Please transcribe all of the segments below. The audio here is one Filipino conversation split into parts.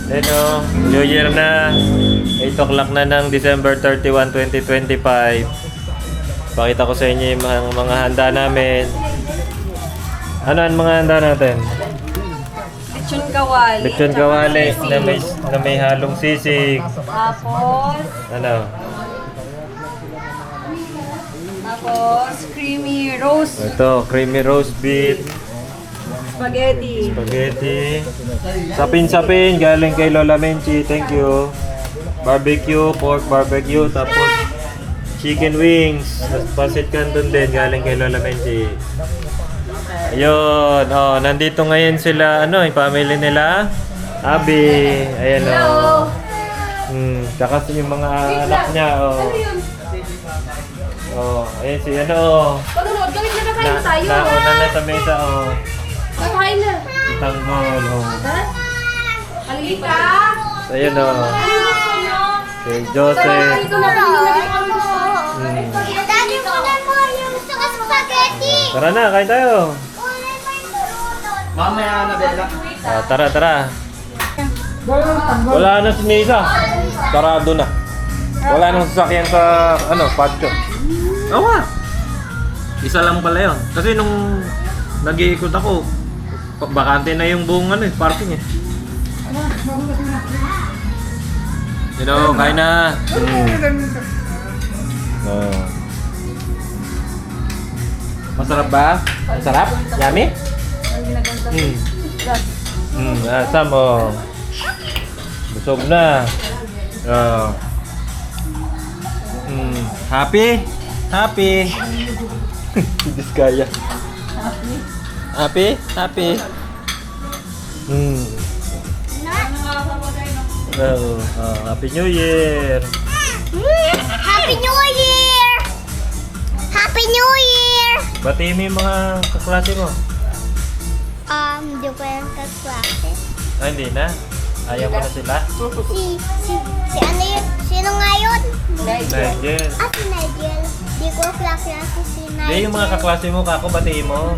Ano, New Year na. 8 o'clock na ng December 31, 2025. Pakita ko sa inyo yung mga handa namin. Ano ang mga handa natin? Lechon kawali. Lechon kawali na may halong sisig. Tapos, tapos creamy roast Ito, creamy roast beef. spaghetti. Spaghetti. Sapin-sapin, galing kay Lola Menchi. Thank you. Barbecue, pork barbecue. Tapos, chicken wings. Tapos, pancit canton din, galing kay Lola Menchi. Ayun. Oh, nandito ngayon sila, yung family nila. Abi. Ayan, Hello. Tsaka yung mga anak niya, Ayan si, Paganood, gawin na kayo tayo. Nauna na sa mesa, Kakain na. Tanggol, Halika. So, ayan, Si Tara, Joseph. halika na. Halika na. Daddy, kunan mo yung gusto ko spaghetti. Tara na, kain tayo. Mamaya na, Bella. Tara. Wala na si Misa. Sarado na. Wala nang sasakyan sa, patio. Oo. Isa lang pala yun. Kasi nung nag-iikot ako, bakante na yung buong parking eh. Kain na. Masarap ba? Masarap? Yummy? Asam busog na. Happy? Happy? Diskaya. Happy? Happy? Happy New Year! Happy New Year! Happy New Year! Batiin mo yung mga kaklase mo. Hindi ko yan kaklase. Hindi na. Ayaw mo na sila. Si ano yun? Sino nga yun? Nigel. Si Nigel. Di ko kaklase si Nigel. Hindi, yung mga kaklase mo, kako, batiin mo.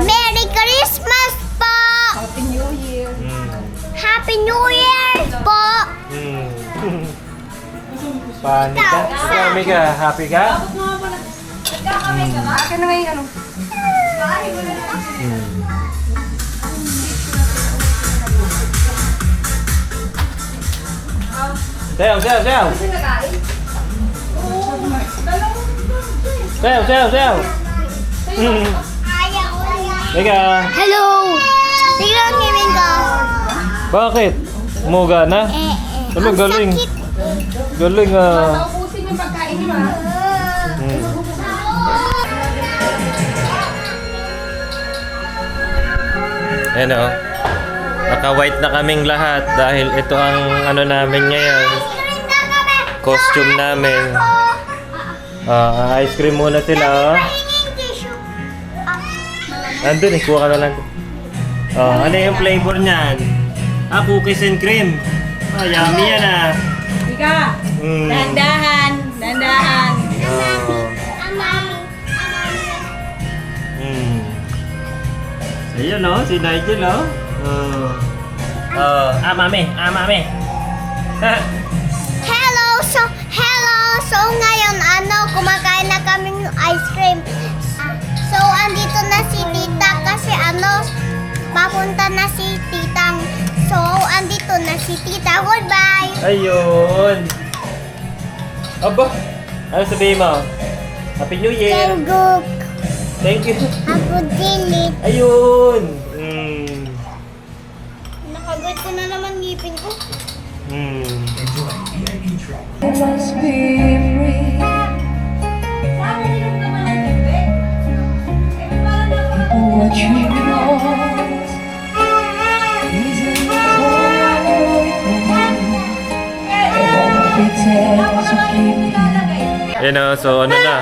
Merry Christmas po! Happy New Year. Happy New Year po! Panik ka? Ikaw, Mika, happy ka? Akin na ngayon Sayaw! Sayaw! Mika, Hello! Tignan niyo ka. bakit? Umuga na? Ano, galing. Sakit. Galing Naubusin yung pagkain niyo Ayan Naka-white na kaming lahat dahil ito ang namin ngayon. Costume namin. Ice cream muna sila. Andun kuha ka na lang. Ano yung flavor niyan? Cookies and cream. Yummy yan Ika, dandahan. Ayun si Nigel mami. Hello! So ngayon, kumakain na kaming ice cream. So, andito na si tita kasi papunta na si titang. So, andito na si tita. Goodbye! Ayun. Aba, ano sabihin mo? Happy New Year. Tengguk! Thank you. Ako dinit. Ayun. Nakagat ko na naman ngipin ko. What you want isn't always the one. Won't pretend to keep you. Ayun so ano na?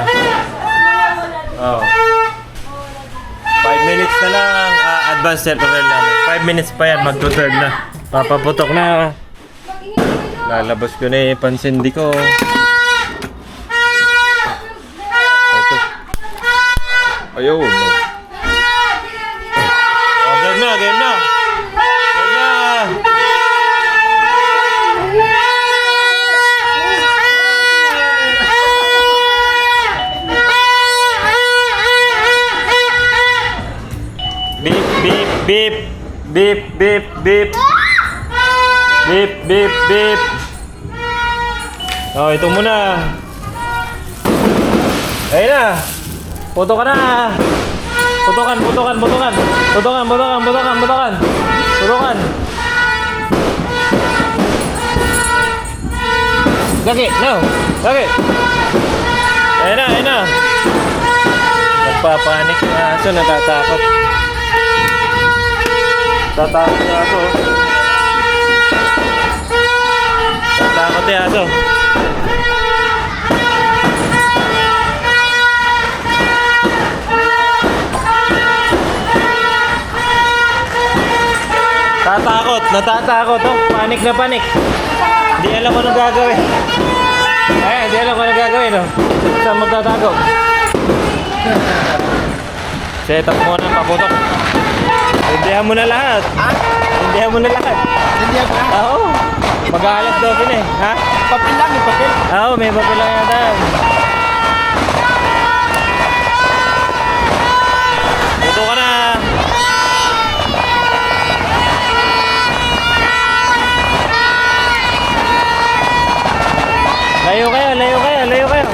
5 minutes na lang. Advance tutorial namin. 5 minutes pa yan. Mag-2-3 na. Papaputok na. Lalabas ko na pansindi ko. Ito. Ayun. Game na. Beep. Beep, beep, beep. Beep, beep, beep. Oh, ito muna. Ayun na. Puto ka na. Putukan, putukan, putukan. Putukan, putukan, putukan, putukan. Putukan. Gagi, no. Gagi. Ayun na, ayun na. Nagpapanik yung aso, natatakot. Tatakot yung aso. Tatakot yung aso. Tatakot, natatakot. Oh, panik na panik. Hindi alam mo anong gagawin. Hindi alam ko anong gagawin. Oh. Saan magtatago? Set up muna, paputok. Hindihan mo na lahat. Ha? Hindihan mo na lahat. Hindihan mo na? Oo. Mag-aalas 12 na eh. Ha? Papel lang, may papel. Oo, may papel lang yata. Puto ka na. Layo kayo, layo kayo, layo kayo.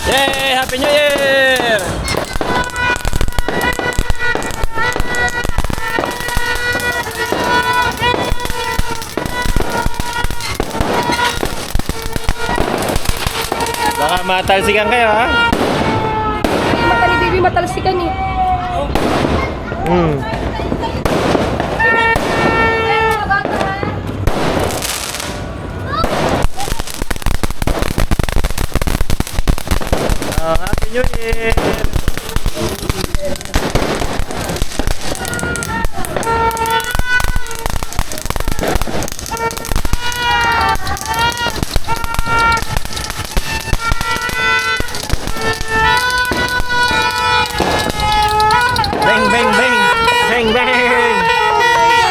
Yay! Happy New Year! Baka matalsikan kayo, ha? Mata ni baby, matalsikan eh. Happy New Year! Bang, bang, bang! Bang, bang!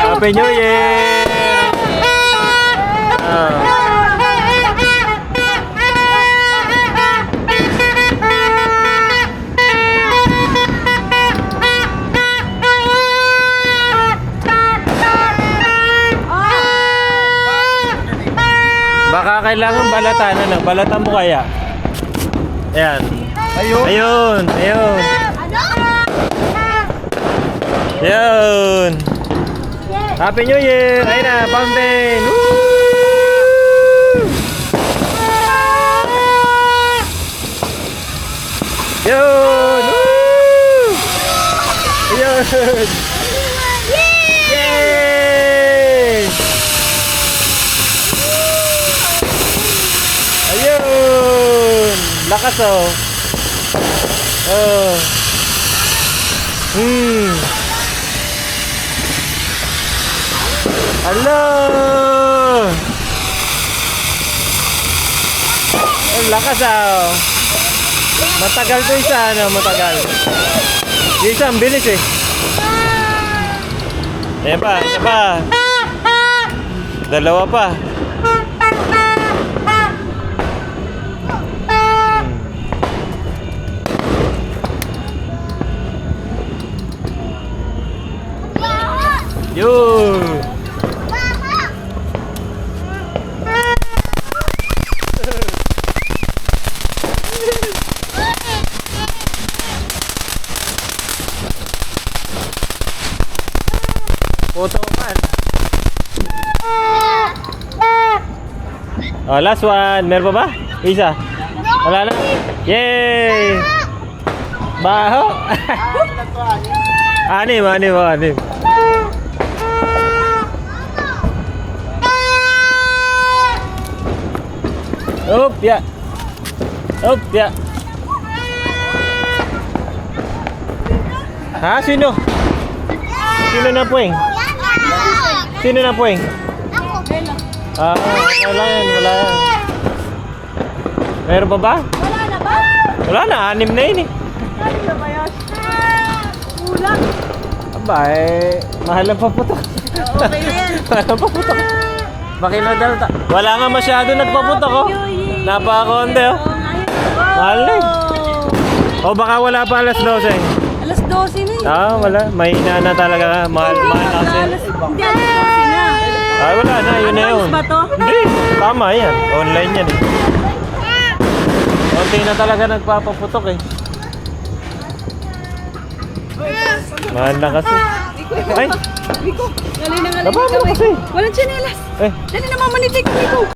Happy New Year! Baka kailangan balatan, ano? Balatan mo kaya? Ayan. Ayun. Ayun. Ayun. Ayun. Happy New Year! Ayun na, fountain! Woo! Yun! Woo! Yun! Yay! Ayun! Lakas oh! Oh! Hello! Ang lakas ah! Matagal to isa, ano? Matagal. Yung isa, ang bilis eh. Ayan pa, isa pa. Dalawa pa. Yun! putukan. Oh, last one. Meron pa ba? Isa. Wala na. Yay! Baho. Anim. Opya. Ha, sino? Sino na puwing? Sino na puwing? Ah, wala yan. Meron pa ba? Wala na ba? Wala na, 6 na yun eh. Ano na ba yun? Kulang. Aba eh, mahal ang paputok. Okay na yan. Mahal ang paputok. Makinadal ta. Wala nga masyado nagpaputok oh. Napakakonde oh. Mahal na eh. O baka wala pa alas 12. Alas 12 na eh. Ah, wala. Mahina na talaga. Mahal na kasi. Hindi, alas 12 na. Ay, wala na. Yun na yun. Alas ba to? Hindi. Tama yan. Online yan eh. Konti na talaga nagpapaputok eh. Mahal na kasi. Ay, Rico, galing na nga. Baba mo kasi. Walang tsinelas. Eh. Dali na mamanitig ko, Rico.